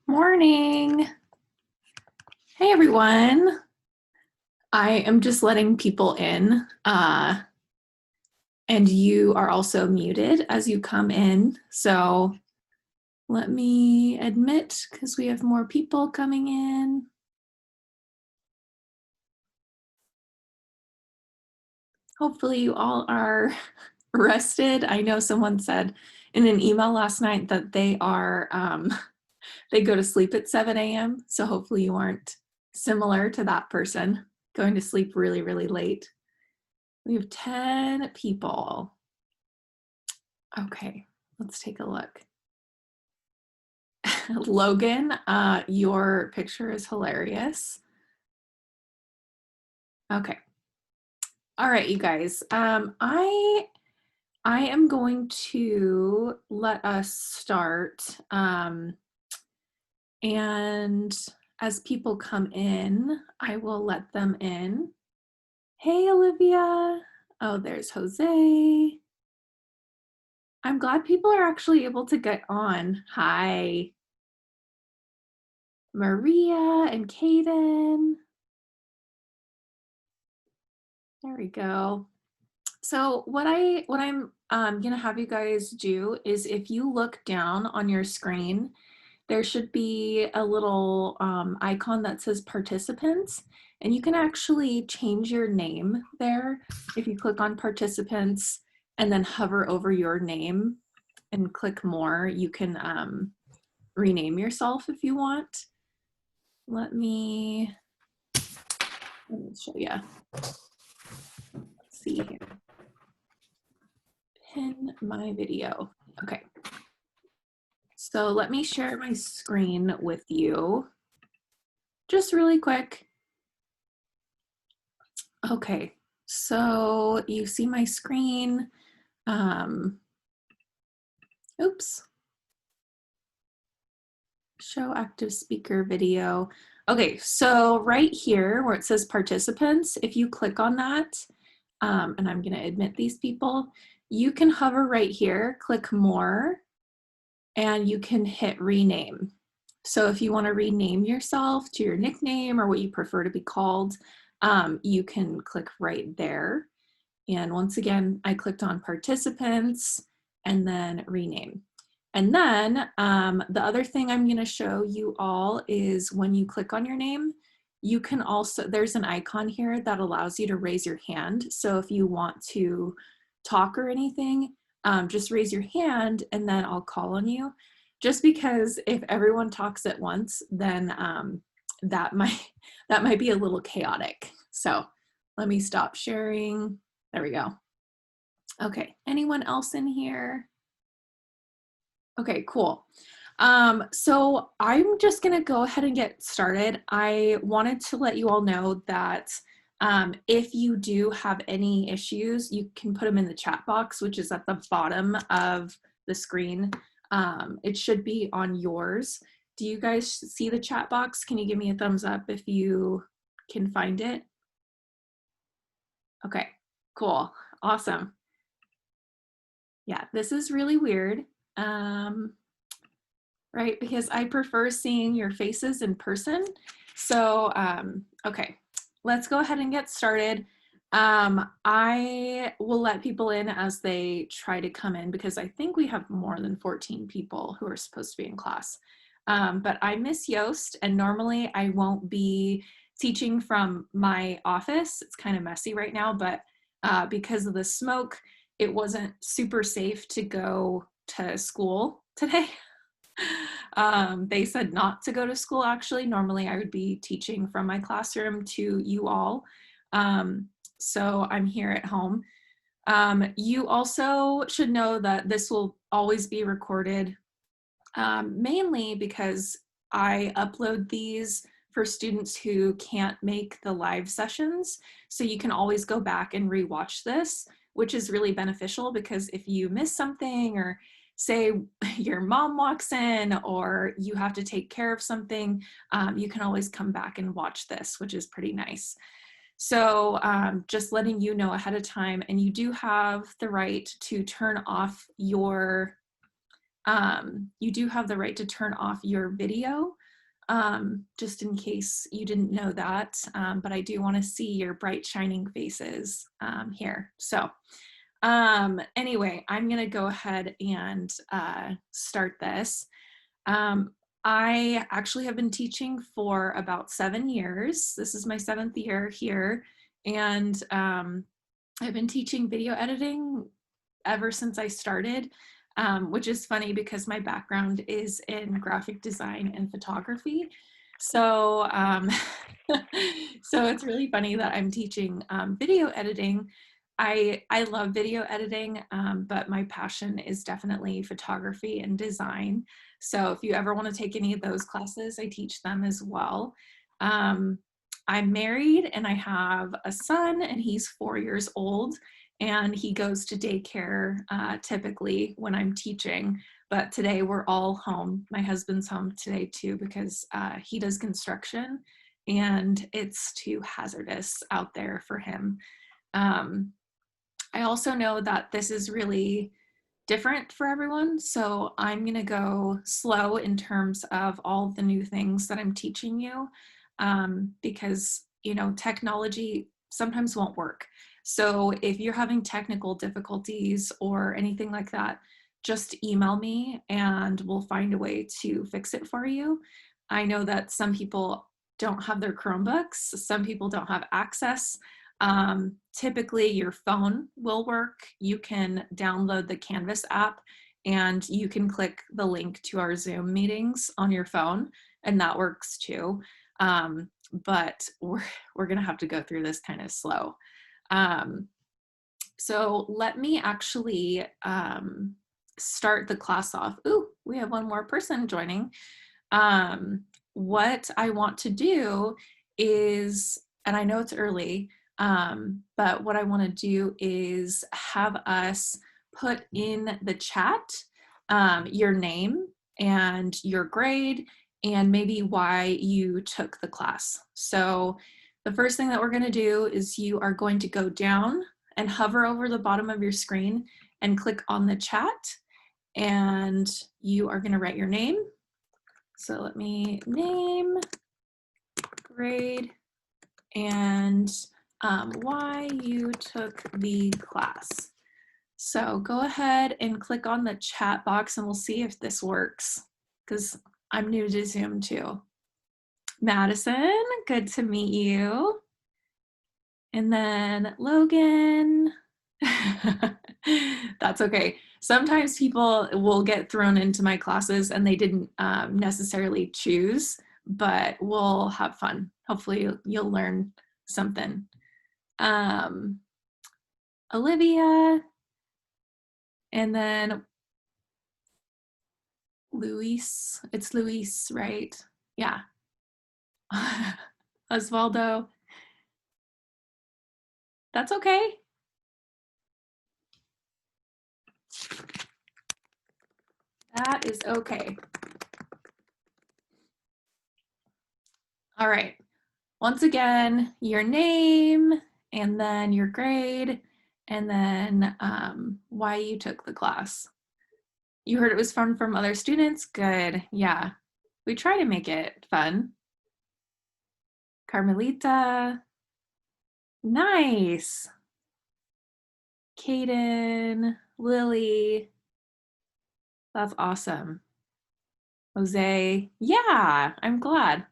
Morning. Hey, everyone. I am just letting people in, and you are also muted as you come in. So let me admit, because we have more people coming in. Hopefully you all are rested. I know someone said in an email last night that they are, they go to sleep at 7 a.m. So hopefully you aren't similar to that person going to sleep really, really late. We have 10 people. Okay, let's take a look. Logan, your picture is hilarious. Okay. All right, you guys. I am going to let us start. And as people come in, I will let them in. Hey, Olivia. Oh, there's Jose. I'm glad people are actually able to get on. Hi. Maria and Kaden. There we go. So what I'm gonna have you guys do is if you look down on your screen, there should be a little icon that says participants, and you can actually change your name there. If you click on participants and then hover over your name and click more, you can rename yourself if you want. Let me show you. Let's see here. Pin my video. Okay. So let me share my screen with you. Just really quick. Okay, so you see my screen. Oops. Show active speaker video. Okay, so right here where it says participants, if you click on that, and I'm gonna admit these people, you can hover right here, click more, and you can hit rename. So if you want to rename yourself to your nickname or what you prefer to be called, you can click right there. And once again, I clicked on participants and then rename. And then the other thing I'm going to show you all is when you click on your name, you can also, there's an icon here that allows you to raise your hand. So if you want to talk or anything, just raise your hand and then I'll call on you. Just because if everyone talks at once, then that might be a little chaotic. So let me stop sharing. There we go. Okay, anyone else in here? Okay, cool. So I'm just gonna go ahead and get started. I wanted to let you all know that if you do have any issues, you can put them in the chat box, which is at the bottom of the screen. It should be on yours. Do you guys see the chat box? Can you give me a thumbs up if you can find it? Okay, cool, awesome. Yeah, this is really weird. Right? Because I prefer seeing your faces in person. So, okay, let's go ahead and get started. I will let people in as they try to come in because I think we have more than 14 people who are supposed to be in class. But I'm Miss Yost, and normally I won't be teaching from my office. It's kind of messy right now, but because of the smoke, it wasn't super safe to go to school today. They said not to go to school, actually. Normally I would be teaching from my classroom to you all. So I'm here at home. You also should know that this will always be recorded, mainly because I upload these for students who can't make the live sessions. So you can always go back and rewatch this, which is really beneficial because if you miss something or say your mom walks in or you have to take care of something, you can always come back and watch this, which is pretty nice. So just letting you know ahead of time, and you do have the right to turn off your you do have the right to turn off your video, just in case you didn't know that, but I do want to see your bright shining faces here. So anyway, I'm going to go ahead and start this. I actually have been teaching for about 7 years. This is my 7th year here, and I've been teaching video editing ever since I started, which is funny because my background is in graphic design and photography. So, so it's really funny that I'm teaching video editing. I love video editing, but my passion is definitely photography and design. So if you ever want to take any of those classes, I teach them as well. I'm married and I have a son, and he's 4 years old, and he goes to daycare typically when I'm teaching. But today we're all home. My husband's home today too because he does construction and it's too hazardous out there for him. I also know that this is really different for everyone, so I'm going to go slow in terms of all the new things that I'm teaching you, because you know, technology sometimes won't work. So if you're having technical difficulties or anything like that, just email me and we'll find a way to fix it for you. I know that some people don't have their Chromebooks, some people don't have access. Typically your phone will work. You can download the Canvas app and you can click the link to our Zoom meetings on your phone, and that works too. But we're gonna have to go through this kind of slow. So let me actually start the class off. Ooh, we have one more person joining. What I want to do is, and I know it's early, but what I want to do is have us put in the chat your name and your grade and maybe why you took the class. So the first thing that we're going to do is you are going to go down and hover over the bottom of your screen and click on the chat, and you are going to write your name. So let me name, grade, and why you took the class. So go ahead and click on the chat box and we'll see if this works, because I'm new to Zoom too. Madison, good to meet you. And then Logan. That's okay. Sometimes people will get thrown into my classes and they didn't necessarily choose, but we'll have fun. Hopefully you'll learn something. Olivia, and then Luis. It's Luis, right? Yeah. Osvaldo. That's okay. That is okay. All right. Once again, your name, and then your grade, and then why you took the class. You heard it was fun from other students? Good. Yeah. We try to make it fun. Carmelita. Nice. Kaden, Lily. That's awesome. Jose. Yeah, I'm glad.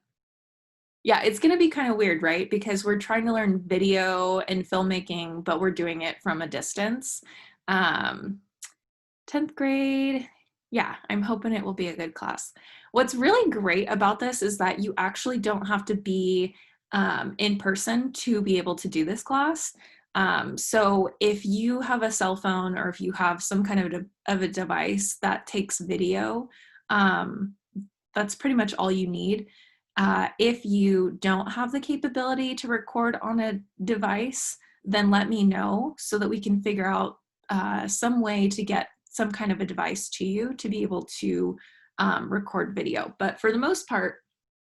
Yeah, it's going to be kind of weird, right? Because we're trying to learn video and filmmaking, but we're doing it from a distance. 10th grade. Yeah, I'm hoping it will be a good class. What's really great about this is that you actually don't have to be in person to be able to do this class. So if you have a cell phone or if you have some kind of a device that takes video, that's pretty much all you need. If you don't have the capability to record on a device, then let me know so that we can figure out some way to get some kind of a device to you to be able to record video. But for the most part,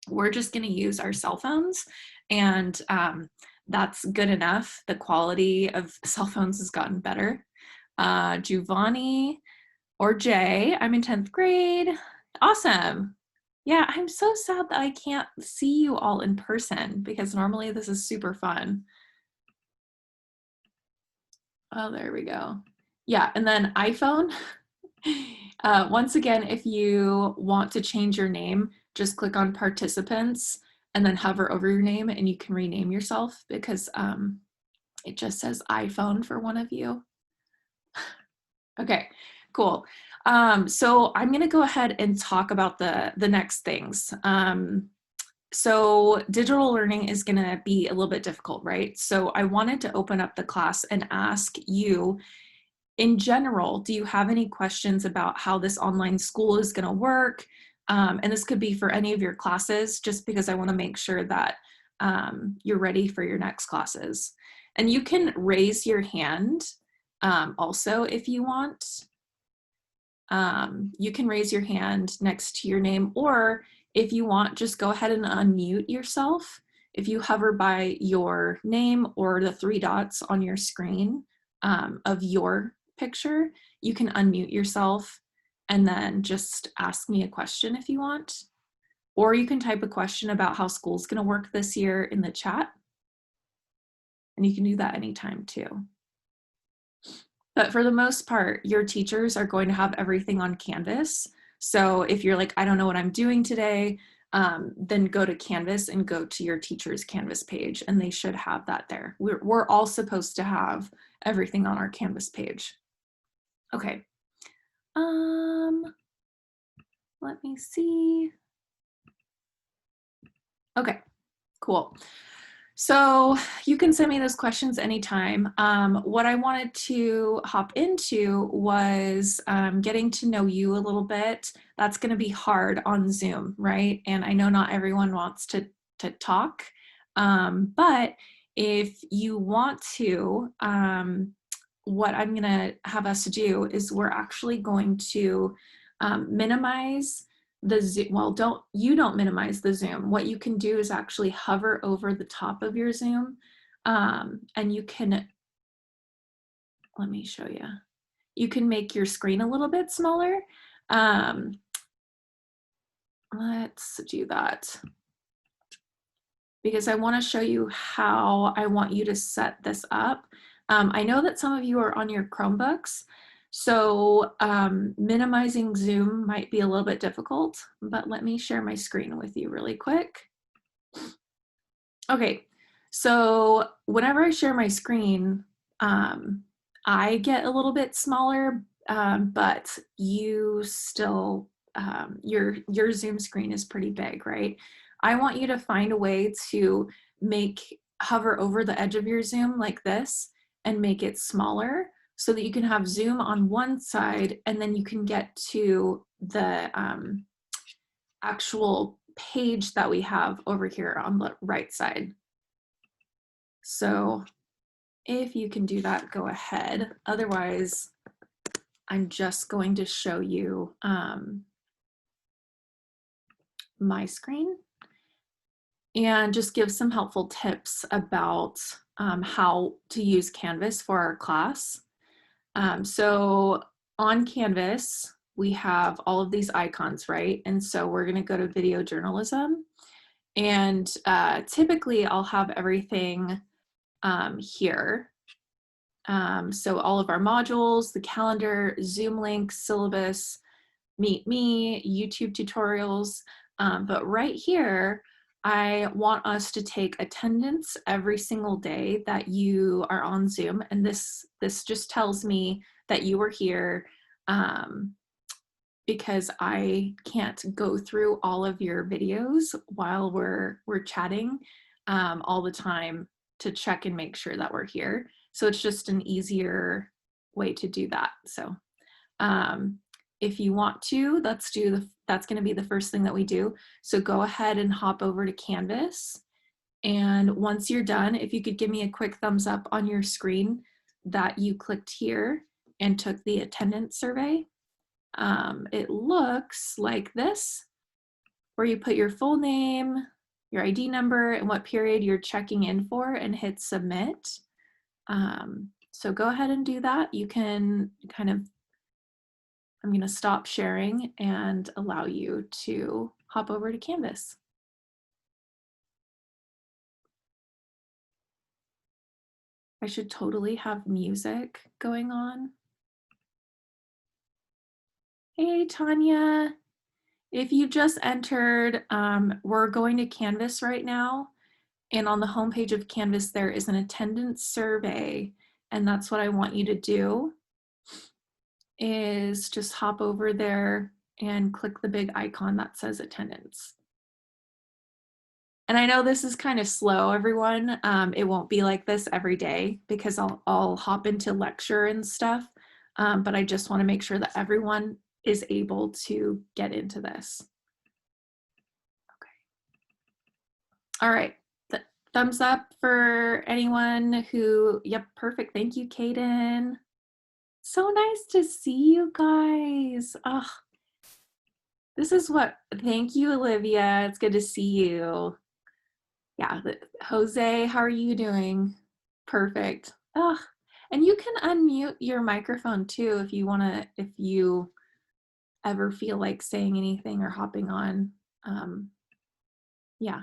we're just going to use our cell phones, and that's good enough. The quality of cell phones has gotten better. Giovanni, Or Jay, I'm in 10th grade. Awesome. Yeah, I'm so sad that I can't see you all in person because normally this is super fun. Oh, there we go. Yeah, and then iPhone. Once again, if you want to change your name, just click on participants and then hover over your name and you can rename yourself because it just says iPhone for one of you. Okay, cool. So I'm gonna go ahead and talk about the next things. So digital learning is gonna be a little bit difficult, right? So I wanted to open up the class and ask you, in general, do you have any questions about how this online school is gonna work? And this could be for any of your classes, just because I wanna make sure that you're ready for your next classes. And you can raise your hand also if you want. You can raise your hand next to your name, or if you want, just go ahead and unmute yourself. If you hover by your name or the three dots on your screen of your picture, you can unmute yourself and then just ask me a question if you want. Or you can type a question about how school's gonna work this year in the chat. And you can do that anytime too. But for the most part, your teachers are going to have everything on Canvas. So if you're like, I don't know what I'm doing today, then go to Canvas and go to your teacher's Canvas page, and they should have that there. We're all supposed to have everything on our Canvas page. Okay. Let me see. Okay, cool. So you can send me those questions anytime. What I wanted to hop into was getting to know you a little bit. That's going to be hard on Zoom, right? And I know not everyone wants to talk, but if you want to, what I'm going to have us do is we're actually going to minimize the Zoom. Well, don't minimize the Zoom. What you can do is actually hover over the top of your Zoom, and you can, let me show you. You can make your screen a little bit smaller. Let's do that because I want to show you how I want you to set this up. I know that some of you are on your Chromebooks, so minimizing Zoom might be a little bit difficult, but let me share my screen with you really quick. Okay, so whenever I share my screen, I get a little bit smaller, but you still, your Zoom screen is pretty big, right? I want you to find a way to hover over the edge of your Zoom like this and make it smaller so that you can have Zoom on one side and then you can get to the actual page that we have over here on the right side. So if you can do that, go ahead. Otherwise, I'm just going to show you my screen and just give some helpful tips about how to use Canvas for our class. So on Canvas, we have all of these icons, right? And so we're gonna go to video journalism. And typically I'll have everything here. So all of our modules, the calendar, Zoom links, syllabus, Meet Me, YouTube tutorials. But right here, I want us to take attendance every single day that you are on Zoom. And this just tells me that you were here because I can't go through all of your videos while we're chatting all the time to check and make sure that we're here. So it's just an easier way to do that. So if you want to, that's going to be the first thing that we do. So go ahead and hop over to Canvas. And once you're done, if you could give me a quick thumbs up on your screen that you clicked here and took the attendance survey. It looks like this, where you put your full name, your ID number, and what period you're checking in for and hit submit. So go ahead and do that. You can kind of I'm going to stop sharing and allow you to hop over to Canvas. I should totally have music going on. Hey, Tanya. If you just entered, we're going to Canvas right now. And on the homepage of Canvas, there is an attendance survey. And that's what I want you to do, is just hop over there and click the big icon that says attendance. And I know this is kind of slow, everyone. It won't be like this every day because I'll hop into lecture and stuff. But I just want to make sure that everyone is able to get into this. Okay. All right. Thumbs up for anyone who, yep, perfect. Thank you, Kaden. So nice to see you guys. Oh, this is what, thank you, Olivia. It's good to see you. Yeah, Jose, how are you doing? Perfect. Oh, and you can unmute your microphone too if you want to, if you ever feel like saying anything or hopping on. Yeah.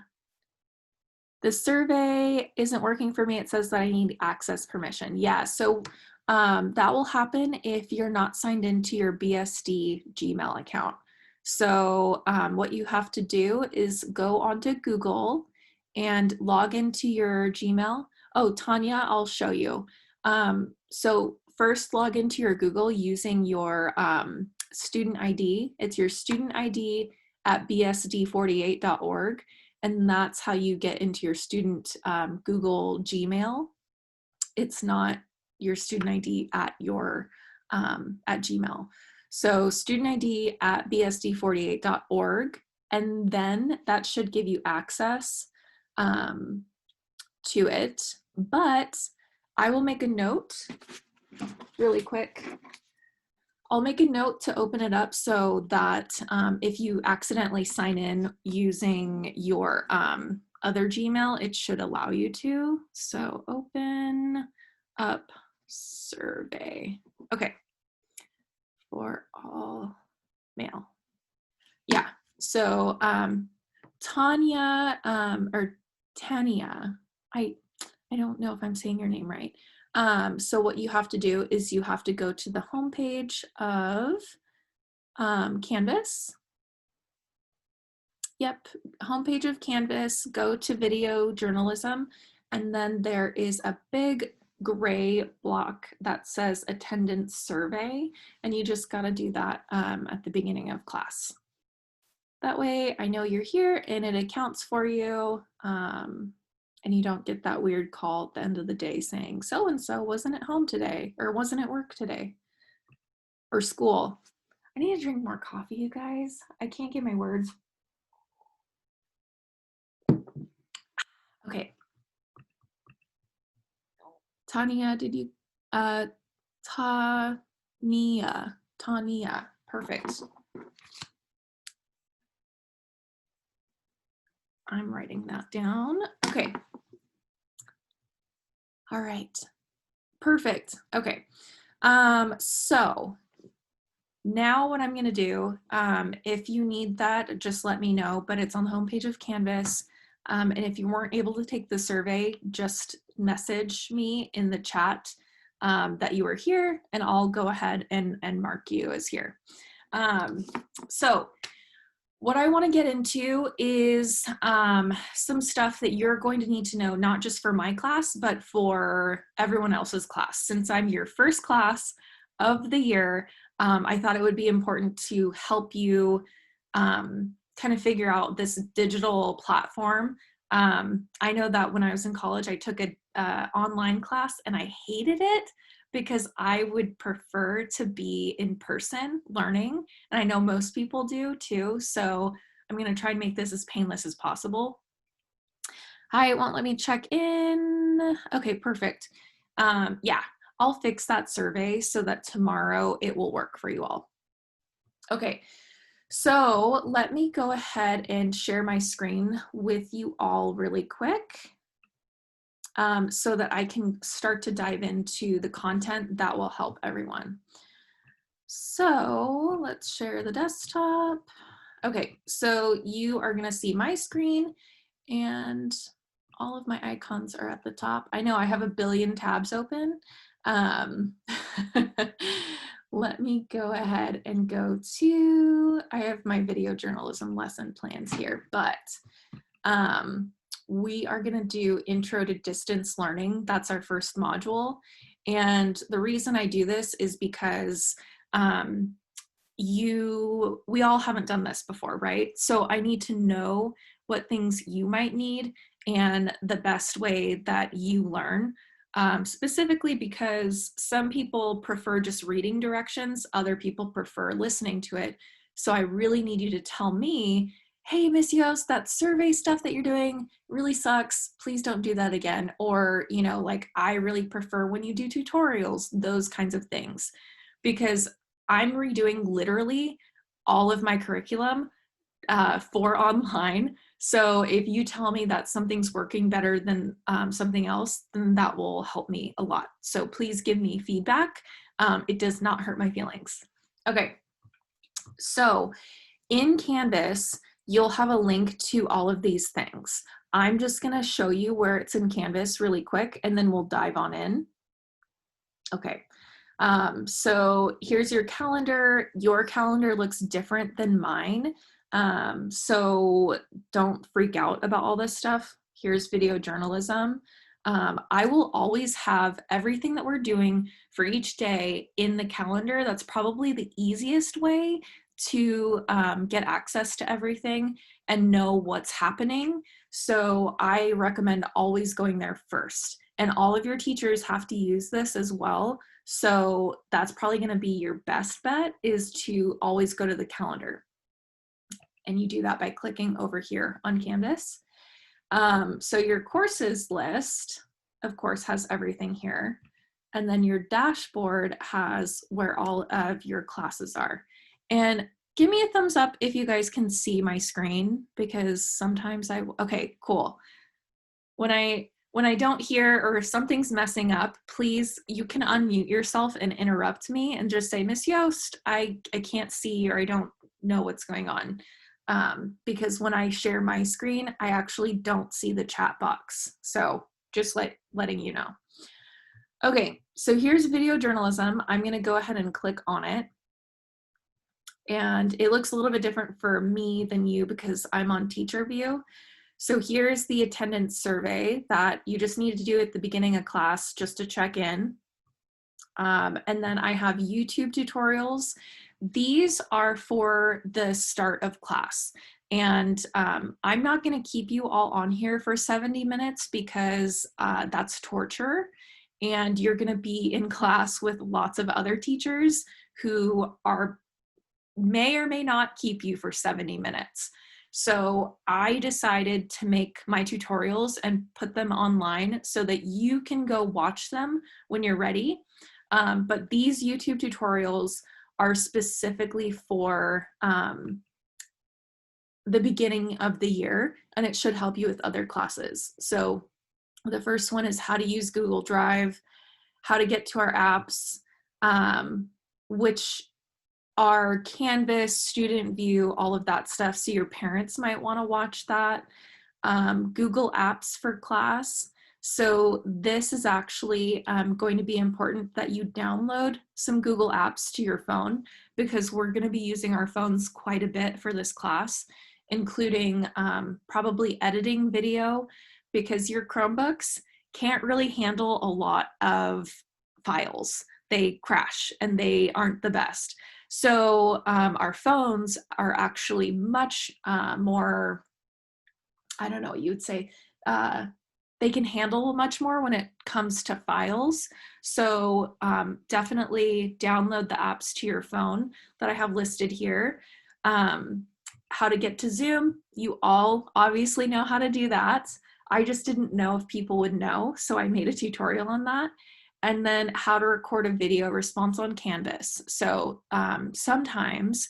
The survey isn't working for me. It says that I need access permission. Yeah, so that will happen if you're not signed into your BSD Gmail account. So what you have to do is go onto Google and log into your Gmail. Oh, Tanya, I'll show you. So first log into your Google using your student ID. It's your student ID at bsd48.org. And that's how you get into your student Google Gmail. It's not your student ID at your at Gmail. So student ID at bsd48.org, and then that should give you access to it. But I will make a note really quick. I'll make a note to open it up so that if you accidentally sign in using your other Gmail, it should allow you to. So open up survey. Okay. For all mail. Yeah. So Tanya or Tania, I don't know if I'm saying your name right. So what you have to do is you have to go to the homepage of Canvas. Yep, homepage of Canvas, go to video journalism, and then there is a big gray block that says attendance survey, and you just got to do that at the beginning of class. That way I know you're here and it accounts for you. And you don't get that weird call at the end of the day saying, so-and-so wasn't at home today, or wasn't at work today, or school. I need to drink more coffee, you guys. I can't get my words. Okay. Tania, did you, Tania, perfect. I'm writing that down. Okay. All right. Perfect. Okay. So now what I'm going to do, if you need that, just let me know, but it's on the homepage of Canvas. And if you weren't able to take the survey, just message me in the chat that you were here, and I'll go ahead and mark you as here. So what I want to get into is some stuff that you're going to need to know, not just for my class, but for everyone else's class. Since I'm your first class of the year, I thought it would be important to help you kind of figure out this digital platform. I know that when I was in college, I took an online class and I hated it because I would prefer to be in person learning. And I know most people do too. So I'm going to try and make this as painless as possible. Hi, it won't let me check in. Okay, perfect. Yeah, I'll fix that survey so that tomorrow it will work for you all. Okay, so let me go ahead and share my screen with you all really quick. So that I can start to dive into the content that will help everyone. So let's share the desktop. Okay, so you are gonna see my screen and all of my icons are at the top. I know I have a billion tabs open. Um, let me go ahead and go to, I have my video journalism lesson plans here, but we are gonna do Intro to Distance Learning. That's our first module. And the reason I do this is because we all haven't done this before, right? So I need to know what things you might need and the best way that you learn, specifically because some people prefer just reading directions, other people prefer listening to it. So I really need you to tell me, hey, Miss Yost, that survey stuff that you're doing really sucks. Please don't do that again. Or, you know, like, I really prefer when you do tutorials, those kinds of things. Because I'm redoing literally all of my curriculum for online. So if you tell me that something's working better than something else, then that will help me a lot. So please give me feedback. It does not hurt my feelings. Okay, so in Canvas, you'll have a link to all of these things. I'm just gonna show you where it's in Canvas really quick, and then we'll dive on in. Okay, so here's your calendar. Your calendar looks different than mine. So don't freak out about all this stuff. Here's video journalism. I will always have everything that we're doing for each day in the calendar. That's probably the easiest way to get access to everything and know what's happening. So I recommend always going there first. And all of your teachers have to use this as well. So that's probably going to be your best bet, is to always go to the calendar. And you do that by clicking over here on Canvas. So your courses list, of course, has everything here. And then your dashboard has where all of your classes are. And give me a thumbs up if you guys can see my screen, because sometimes okay, cool. When I don't hear, or if something's messing up, please, you can unmute yourself and interrupt me and just say, Miss Yost, I can't see, or I don't know what's going on. Because when I share my screen, I actually don't see the chat box. So just letting you know. Okay, so here's video journalism. I'm gonna go ahead and click on it. And it looks a little bit different for me than you because I'm on teacher view. So here's the attendance survey that you just need to do at the beginning of class just to check in. And then I have YouTube tutorials. These are for the start of class. And I'm not going to keep you all on here for 70 minutes because that's torture. And you're going to be in class with lots of other teachers who may or may not keep you for 70 minutes. So I decided to make my tutorials and put them online so that you can go watch them when you're ready. But these YouTube tutorials are specifically for the beginning of the year, and it should help you with other classes. So the first one is how to use Google Drive, how to get to our apps, which are Canvas, Student View, all of that stuff. So your parents might want to watch that. Google Apps for class. So this is actually going to be important that you download some Google Apps to your phone, because we're going to be using our phones quite a bit for this class, including probably editing video, because your Chromebooks can't really handle a lot of files. They crash and they aren't the best. So our phones are actually much more, I don't know what you would say, they can handle much more when it comes to files. So definitely download the apps to your phone that I have listed here. How to get to Zoom, you all obviously know how to do that. I just didn't know if people would know, so I made a tutorial on that. And then how to record a video response on Canvas. So sometimes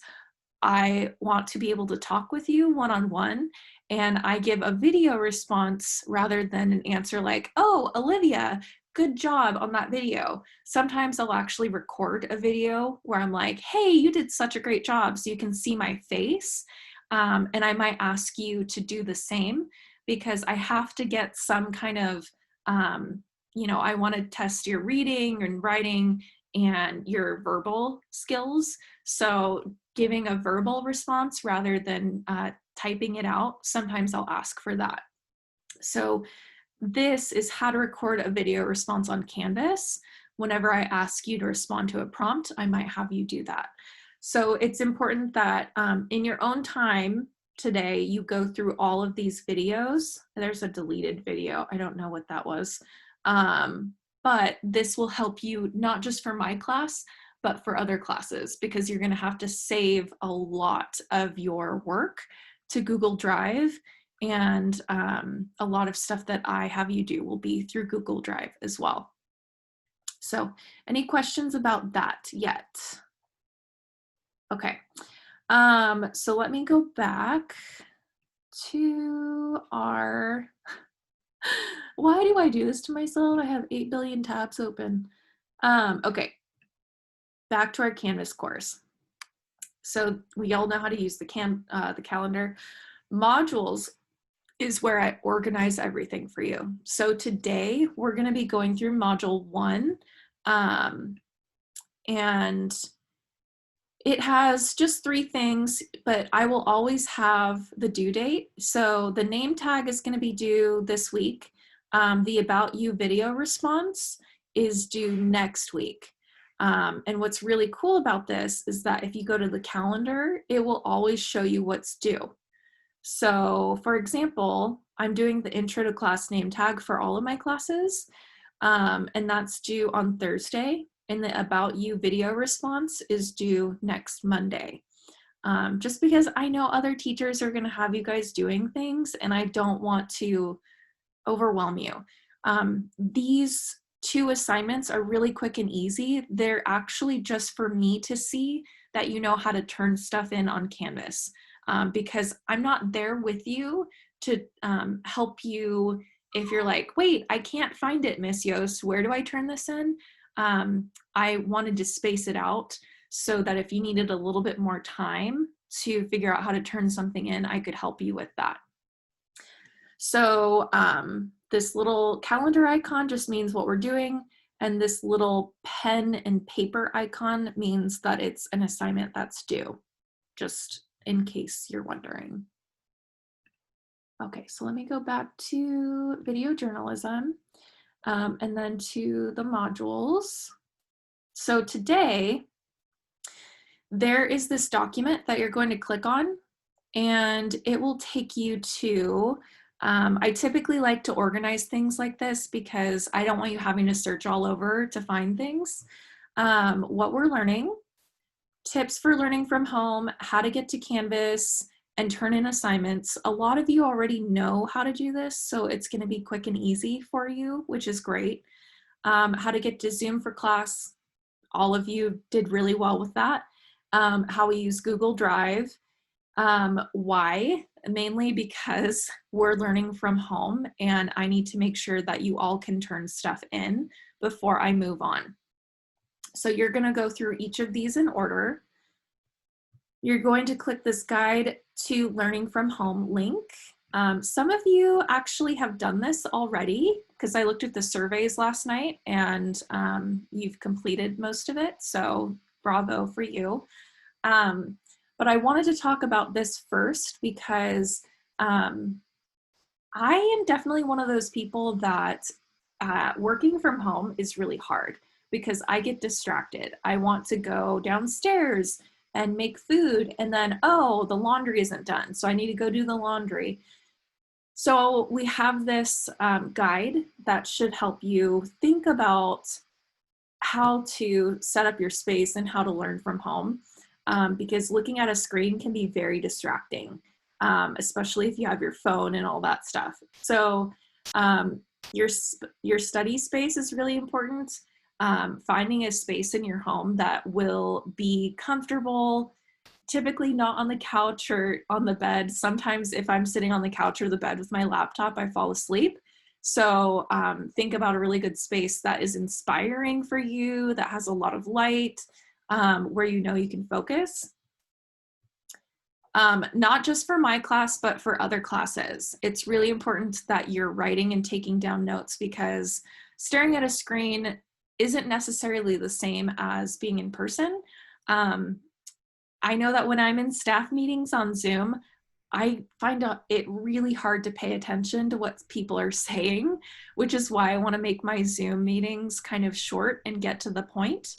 I want to be able to talk with you one-on-one, and I give a video response rather than an answer like, oh, Olivia, good job on that video. Sometimes I'll actually record a video where I'm like, hey, you did such a great job, so you can see my face. And I might ask you to do the same because I have to get some kind of, I want to test your reading and writing and your verbal skills. So giving a verbal response rather than typing it out, sometimes I'll ask for that. So this is how to record a video response on Canvas. Whenever I ask you to respond to a prompt, I might have you do that. So it's important that in your own time today, you go through all of these videos. There's a deleted video. I don't know what that was. But this will help you not just for my class, but for other classes, because you're going to have to save a lot of your work to Google Drive. And a lot of stuff that I have you do will be through Google Drive as well. So any questions about that yet? Okay, so let me go back to our, why do I do this to myself? I have 8 billion tabs open. Okay, back to our Canvas course. So we all know how to use the calendar. Modules is where I organize everything for you. So today we're going to be going through module 1, and it has just 3 things, but I will always have the due date. So the name tag is going to be due this week. The About You video response is due next week. And what's really cool about this is that if you go to the calendar, it will always show you what's due. So for example, I'm doing the intro to class name tag for all of my classes, and that's due on Thursday, and the About You video response is due next Monday. Just because I know other teachers are going to have you guys doing things, and I don't want to overwhelm you. These 2 assignments are really quick and easy. They're actually just for me to see that you know how to turn stuff in on Canvas. Because I'm not there with you to help you if you're like, wait, I can't find it, Miss Yost, where do I turn this in? I wanted to space it out so that if you needed a little bit more time to figure out how to turn something in, I could help you with that. So this little calendar icon just means what we're doing, and this little pen and paper icon means that it's an assignment that's due, just in case you're wondering. Okay, so let me go back to video journalism and then to the modules. So today, there is this document that you're going to click on, and it will take you to, I typically like to organize things like this because I don't want you having to search all over to find things. What we're learning, tips for learning from home, how to get to Canvas and turn in assignments. A lot of you already know how to do this, so it's going to be quick and easy for you, which is great. How to get to Zoom for class. All of you did really well with that. How we use Google Drive. Why? Mainly because we're learning from home and I need to make sure that you all can turn stuff in before I move on. So you're going to go through each of these in order. You're going to click this guide to learning from home link. Some of you actually have done this already because I looked at the surveys last night and you've completed most of it, so bravo for you. But I wanted to talk about this first because I am definitely one of those people that working from home is really hard because I get distracted. I want to go downstairs and make food and then, oh, the laundry isn't done, so I need to go do the laundry. So we have this guide that should help you think about how to set up your space and how to learn from home, because looking at a screen can be very distracting, especially if you have your phone and all that stuff. So your study space is really important. Finding a space in your home that will be comfortable, typically not on the couch or on the bed. Sometimes if I'm sitting on the couch or the bed with my laptop, I fall asleep. So think about a really good space that is inspiring for you, that has a lot of light, where you know you can focus. Not just for my class, but for other classes. It's really important that you're writing and taking down notes, because staring at a screen isn't necessarily the same as being in person. I know that when I'm in staff meetings on Zoom, I find it really hard to pay attention to what people are saying, which is why I want to make my Zoom meetings kind of short and get to the point.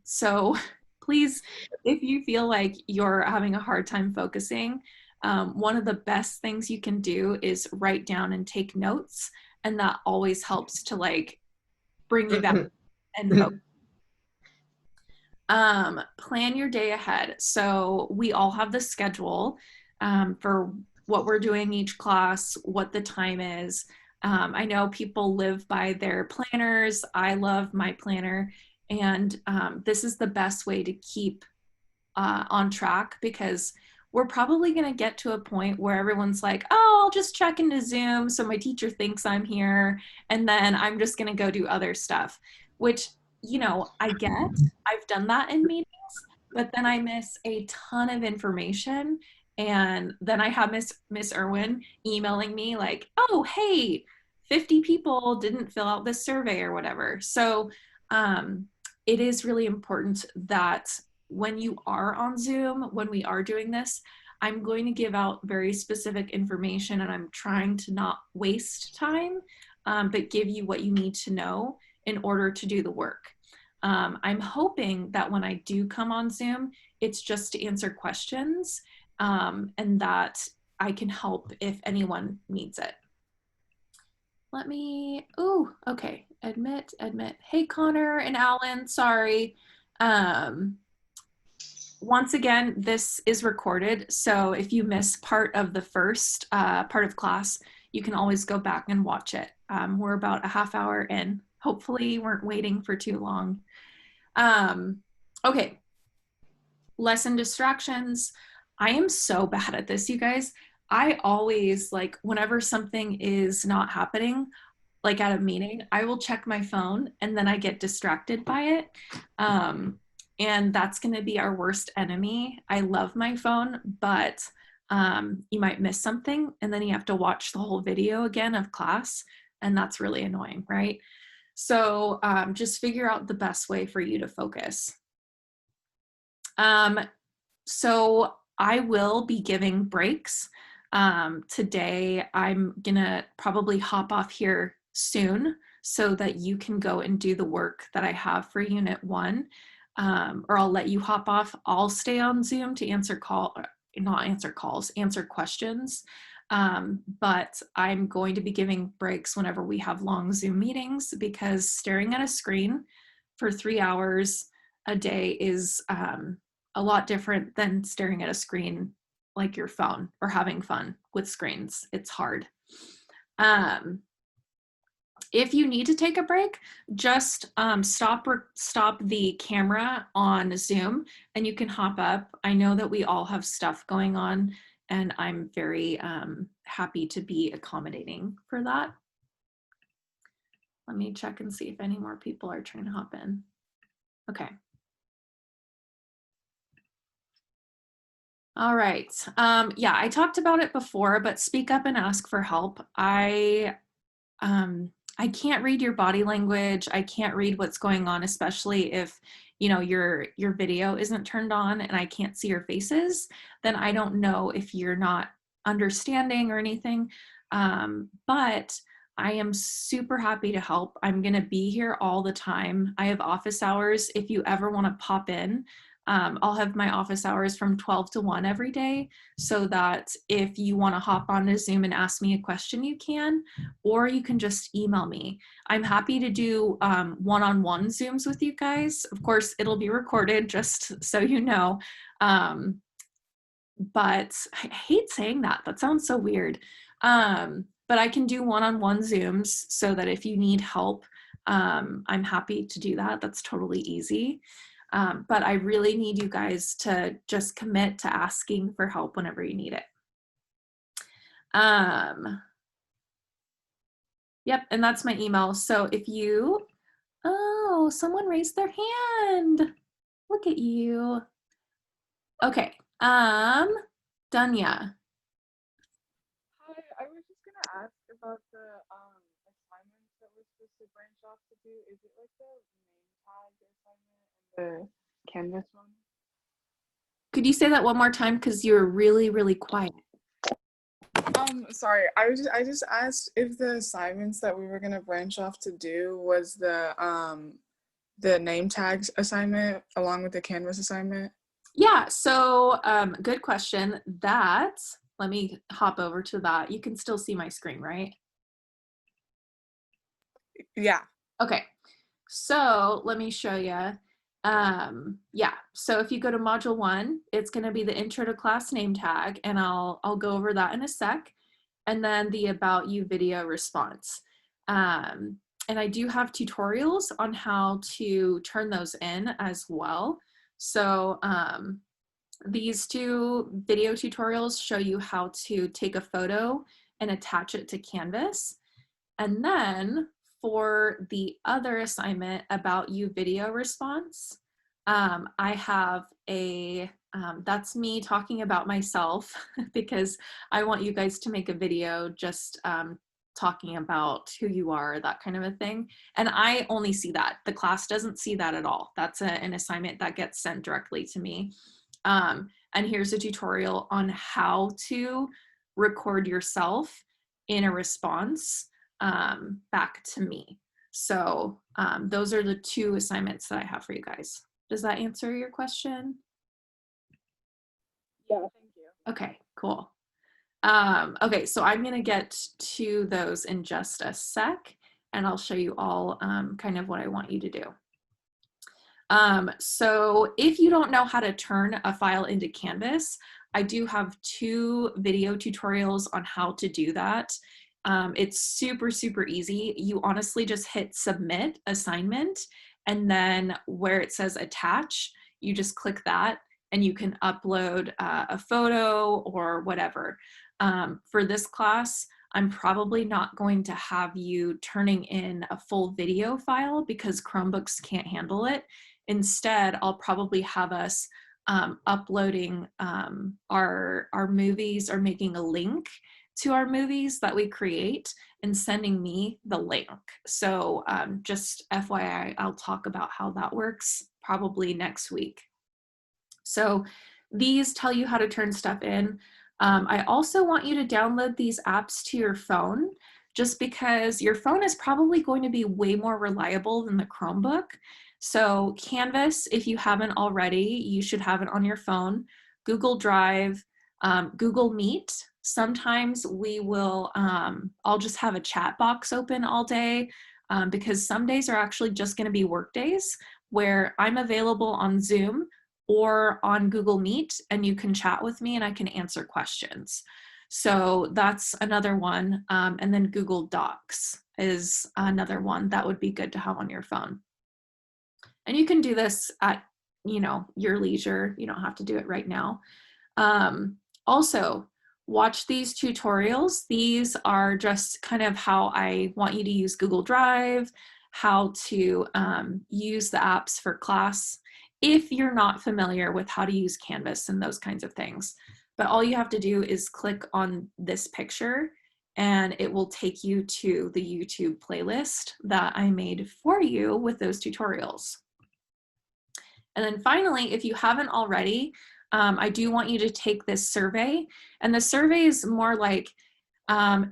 So please, if you feel like you're having a hard time focusing, one of the best things you can do is write down and take notes. And that always helps to like bring you back and focus. Plan your day ahead. So we all have the schedule for what we're doing each class, what the time is. I know people live by their planners. I love my planner. And this is the best way to keep on track, because we're probably going to get to a point where everyone's like, oh, I'll just check into Zoom so my teacher thinks I'm here, and then I'm just going to go do other stuff, which, you know, I get. I've done that in meetings, but then I miss a ton of information. And then I have Miss Irwin emailing me like, oh, hey, 50 people didn't fill out this survey or whatever. So it is really important that when you are on Zoom, when we are doing this, I'm going to give out very specific information, and I'm trying to not waste time, but give you what you need to know in order to do the work. I'm hoping that when I do come on Zoom, it's just to answer questions, and that I can help if anyone needs it. Let me, oh, okay, admit. Hey, Connor and Alan, sorry. Once again, this is recorded, so if you miss part of the first part of class, you can always go back and watch it. We're about a half hour in. Hopefully you weren't waiting for too long. Okay, lesson distractions. I am so bad at this, you guys. I always, like, whenever something is not happening, like at a meeting, I will check my phone and then I get distracted by it. And that's going to be our worst enemy. I love my phone, but you might miss something and then you have to watch the whole video again of class, and that's really annoying, right? So just figure out the best way for you to focus. So I will be giving breaks. Today, I'm gonna probably hop off here soon so that you can go and do the work that I have for Unit 1. Or I'll let you hop off. I'll stay on Zoom to answer answer questions. But I'm going to be giving breaks whenever we have long Zoom meetings, because staring at a screen for 3 hours a day is a lot different than staring at a screen like your phone or having fun with screens. It's hard. If you need to take a break, just stop the camera on Zoom and you can hop up. I know that we all have stuff going on, and I'm very happy to be accommodating for that. Let me check and see if any more people are trying to hop in. Okay. All right. Yeah, I talked about it before, but speak up and ask for help. I can't read your body language. I can't read what's going on, especially if, you know, your video isn't turned on and I can't see your faces. Then I don't know if you're not understanding or anything. But I am super happy to help. I'm going to be here all the time. I have office hours. If you ever want to pop in, I'll have my office hours from 12 to 1 every day, so that if you want to hop on to Zoom and ask me a question, you can, or you can just email me. I'm happy to do one-on-one Zooms with you guys. Of course, it'll be recorded, just so you know. But I hate saying that. That sounds so weird. But I can do one-on-one Zooms so that if you need help, I'm happy to do that. That's totally easy. But I really need you guys to just commit to asking for help whenever you need it. Yep, and that's my email. So if you, oh, someone raised their hand. Look at you. Okay, Dunya. Hi, I was just gonna ask about the assignments that we're supposed to branch off to do. Is it like the name tag assignment and the Canvas one? Could you say that one more time? Because you're really, really quiet. Sorry, I just asked if the assignments that we were gonna branch off to do was the name tags assignment along with the Canvas assignment. Yeah, so good question. That, let me hop over to that. You can still see my screen, right? Yeah. Okay, so let me show you. Yeah, so if you go to module 1, it's going to be the intro to class name tag, and I'll go over that in a sec, and then the about you video response. And I do have tutorials on how to turn those in as well. So these 2 video tutorials show you how to take a photo and attach it to Canvas. And then for the other assignment about you video response, I have that's me talking about myself because I want you guys to make a video just talking about who you are, that kind of a thing. And I only see that. The class doesn't see that at all. That's an assignment that gets sent directly to me. And here's a tutorial on how to record yourself in a response back to me. So those are the 2 assignments that I have for you guys. Does that answer your question? Yeah, thank you. Okay, cool. Okay, so I'm gonna get to those in just a sec, and I'll show you all kind of what I want you to do. So if you don't know how to turn a file into Canvas, I do have 2 video tutorials on how to do that. It's super, super easy. You honestly just hit submit assignment, and then where it says attach, you just click that and you can upload a photo or whatever. For this class, I'm probably not going to have you turning in a full video file because Chromebooks can't handle it. Instead, I'll probably have us uploading our movies or making a link to our movies that we create and sending me the link. So just FYI, I'll talk about how that works probably next week. So these tell you how to turn stuff in. I also want you to download these apps to your phone just because your phone is probably going to be way more reliable than the Chromebook. So Canvas, if you haven't already, you should have it on your phone. Google Drive, Google Meet. Sometimes we will, I'll just have a chat box open all day because some days are actually just going to be work days where I'm available on Zoom or on Google Meet, and you can chat with me and I can answer questions. So that's another one. And then Google Docs is another one that would be good to have on your phone. And you can do this at, your leisure. You don't have to do it right now. Also, watch these tutorials. These are just kind of how I want you to use Google Drive, how to use the apps for class if you're not familiar with how to use Canvas and those kinds of things. But all you have to do is click on this picture and it will take you to the YouTube playlist that I made for you with those tutorials. And then finally, if you haven't already, I do want you to take this survey. And the survey is more like,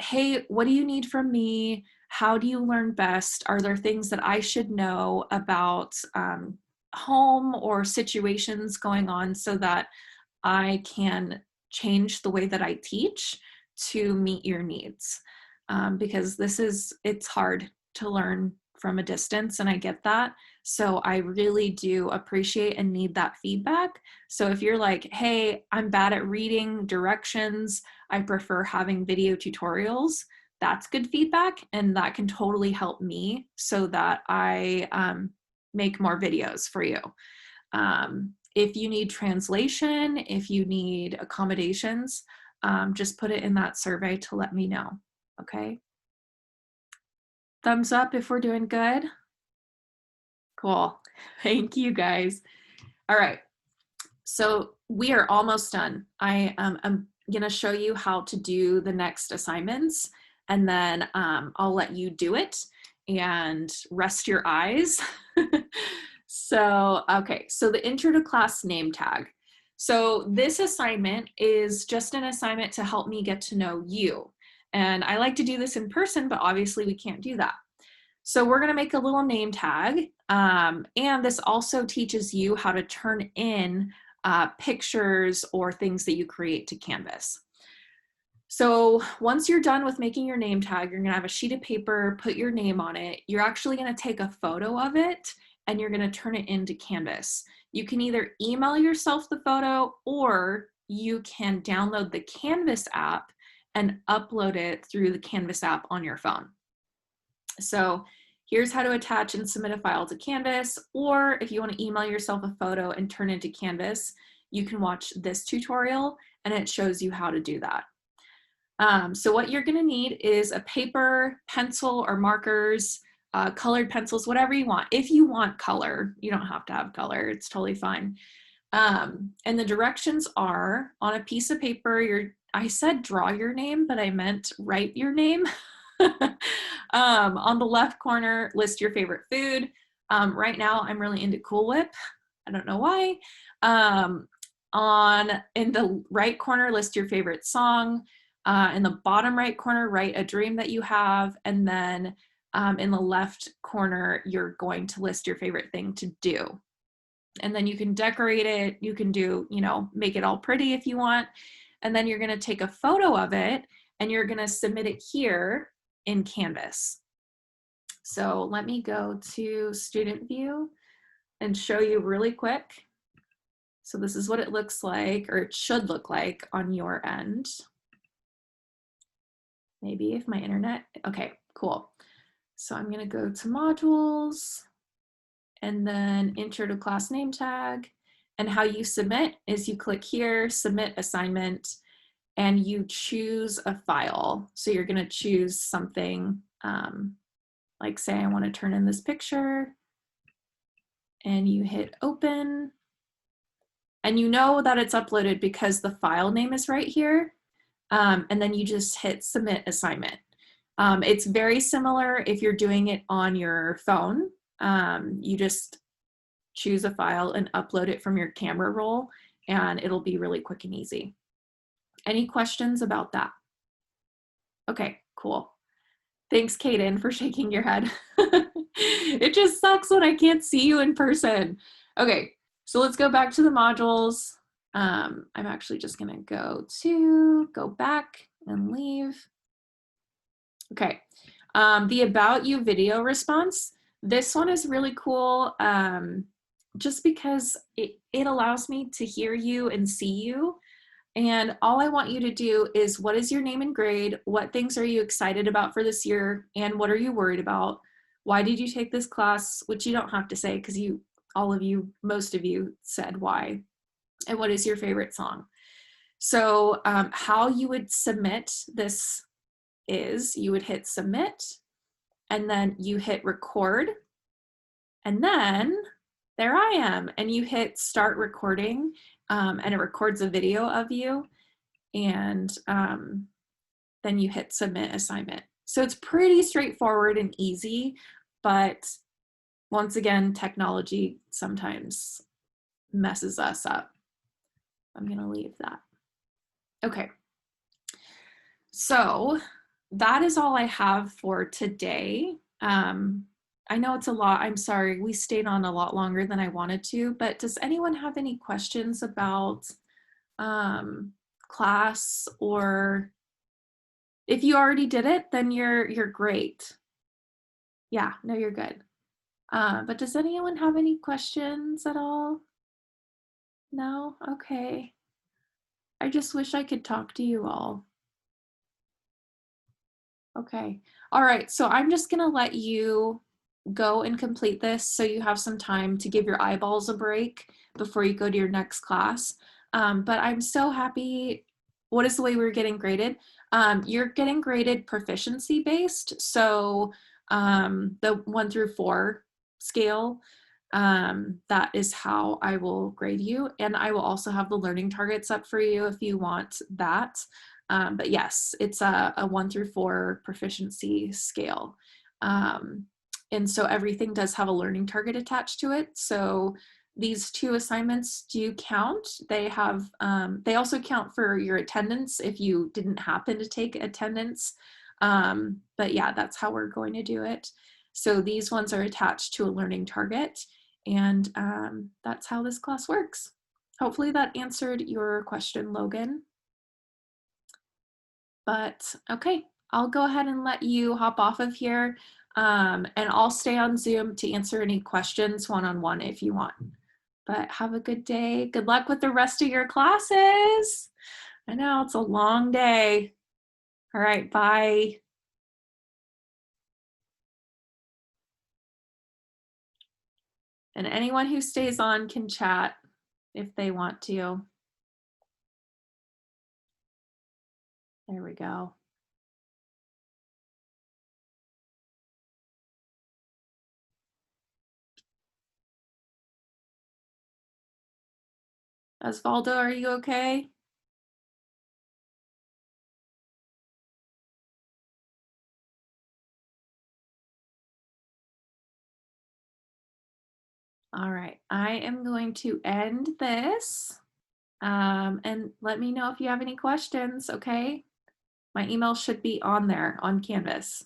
hey, what do you need from me? How do you learn best? Are there things that I should know about home or situations going on so that I can change the way that I teach to meet your needs? Because it's hard to learn from a distance, and I get that. So I really do appreciate and need that feedback. So if you're like, hey, I'm bad at reading directions, I prefer having video tutorials, that's good feedback. And that can totally help me so that I make more videos for you. If you need translation, if you need accommodations, just put it in that survey to let me know. Okay. Thumbs up if we're doing good. Cool. Thank you guys. All right. So we are almost done. I'm going to show you how to do the next assignments, and then I'll let you do it and rest your eyes. So, okay, so the intro to class name tag. So this assignment is just an assignment to help me get to know you. And I like to do this in person, but obviously we can't do that. So we're gonna make a little name tag. And this also teaches you how to turn in pictures or things that you create to Canvas. So once you're done with making your name tag, you're gonna have a sheet of paper, put your name on it. You're actually gonna take a photo of it and you're gonna turn it into Canvas. You can either email yourself the photo or you can download the Canvas app and upload it through the Canvas app on your phone. So here's how to attach and submit a file to Canvas, or if you want to email yourself a photo and turn it into Canvas, you can watch this tutorial and it shows you how to do that. So what you're going to need is a paper, pencil or markers, colored pencils, whatever you want. If you want color, you don't have to have color. It's totally fine. And the directions are on a piece of paper. I said draw your name, but I meant write your name. On the left corner, list your favorite food. Right now, I'm really into Cool Whip. I don't know why. In the right corner, list your favorite song. In the bottom right corner, write a dream that you have. And then in the left corner, you're going to list your favorite thing to do. And then you can decorate it. You can do, make it all pretty if you want. And then you're going to take a photo of it and you're going to submit it here in Canvas. So let me go to student view and show you really quick. So this is what it looks like, or it should look like on your end. Maybe if my internet, okay, cool. So I'm gonna go to modules and then intro to class name tag. And how you submit is you click here, submit assignment, and you choose a file. So you're gonna choose something like say I want to turn in this picture and you hit open and you know that it's uploaded because the file name is right here. And then you just hit submit assignment. It's very similar if you're doing it on your phone. You just choose a file and upload it from your camera roll and it'll be really quick and easy. Any questions about that? Okay, cool. Thanks, Kaden, for shaking your head. It just sucks when I can't see you in person. Okay, so let's go back to the modules. I'm actually just gonna go back and leave. Okay, the About You video response. This one is really cool just because it allows me to hear you and see you. And all I want you to do is, what is your name and grade? What things are you excited about for this year? And what are you worried about? Why did you take this class? Which you don't have to say because most of you said why. And what is your favorite song? So how you would submit this is you would hit submit and then you hit record. And then there I am. And you hit start recording. And it records a video of you, and then you hit submit assignment. So it's pretty straightforward and easy, but once again, technology sometimes messes us up. I'm gonna leave that. Okay, so that is all I have for today. I know it's a lot. I'm sorry, we stayed on a lot longer than I wanted to, but does anyone have any questions about class? Or if you already did it, then you're great. Yeah, no, you're good. But does anyone have any questions at all? No? Okay. I just wish I could talk to you all. Okay. All right, so I'm just gonna let you go and complete this so you have some time to give your eyeballs a break before you go to your next class. But I'm so happy. What is the way we're getting graded? You're getting graded proficiency based. So the 1 through 4 scale. That is how I will grade you. And I will also have the learning targets up for you if you want that. But yes, it's a 1 through 4 proficiency scale. And so everything does have a learning target attached to it. So these 2 assignments do count. They have, they also count for your attendance if you didn't happen to take attendance. But yeah, that's how we're going to do it. So these ones are attached to a learning target, and that's how this class works. Hopefully that answered your question, Logan. But okay, I'll go ahead and let you hop off of here, and I'll stay on Zoom to answer any questions one-on-one if you want. But have a good day. Good luck with the rest of your classes. I know it's a long day. All right, bye. And anyone who stays on can chat if they want to. There we go. Osvaldo, are you okay? All right, I am going to end this, and let me know if you have any questions, okay? My email should be on there on Canvas.